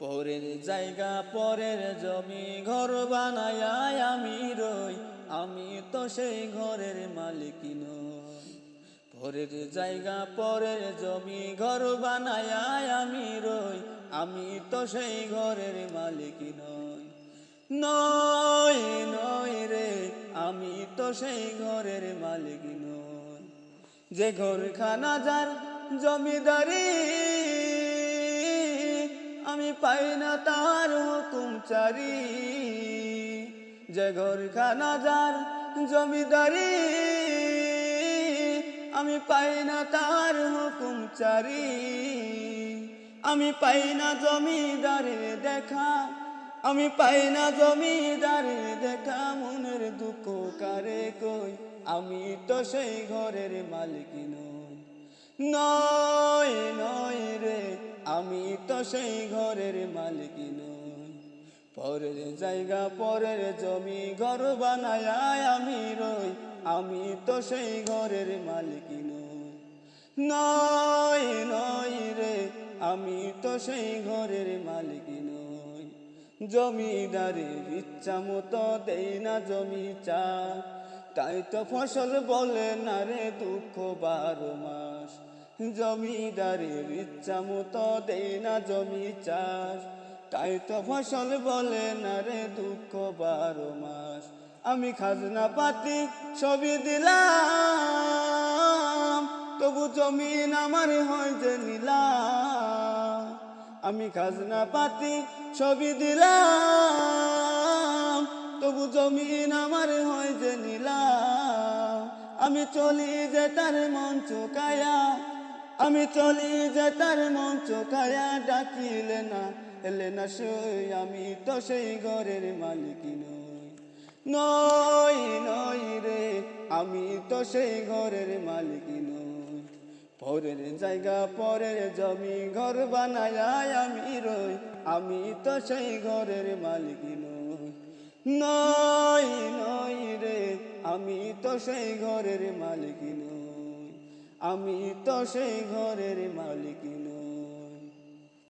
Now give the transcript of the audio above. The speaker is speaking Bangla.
পরের জায়গা পরের জমি ঘর বানায় আমি রই, আমি তো সেই ঘরের মালিক নই। পরের জায়গা পরের জমি ঘর বানায় আমি রই, আমি তো সেই ঘরের মালিক নই। নয় নয় রে, আমি তো সেই ঘরের মালিক নই। যে ঘরখানা যার জমিদারি, আমি পাই না তার হুকুম চারি। যে ঘরখানা যার জমিদারি, আমি পাই না তার হুকুম চারি। আমি পাই না জমিদারের দেখা, আমি পাই না জমিদারের দেখা। মনের দুঃখ কারে কই, আমি তো সেই ঘরের মালিক নই। নয় নয় রে, আমি তো সেই ঘরের মালিক নই। পরের জায়গা পরের জমি ঘর বানায় আমি রই, আমি তো সেই ঘরের মালিক নই। নয় নয় রে, আমি তো সেই ঘরের মালিক নই। জমিদারের ইচ্ছা মতো দেই না জমি চাষ, তাই তো ফসল বলে না রে দুঃখ 12 মাস। জমিদারের ইচ্ছা মতো দেই না জমি চাষ, তাই তো ফসল বলে না রে দুঃখ 12 মাস। আমি খাজনা পাতি সবই দিলাম, তবু জমিন আমার হয় যে নিলাম। আমি খাজনা পাতি সবই দিলাম, তবু জমিন আমার হয় যে নিলাম। আমি চলি যে তার মন চুকায়া, আমি চলি যে তার মন চুকায়া। ডাকিলে না এলে না সই, আমি তো সেই ঘরের মালিক নই। নয় নয় রে, আমি তো সেই ঘরের মালিক নই। পরের জায়গা পরের জমি ঘর বানায় আমি রই, আমি তো সেই ঘরের মালিক নই। নয় নয় রে, আমি তো সেই ঘরের মালিক নই। আমি তো সেই ঘরের মালিক নই।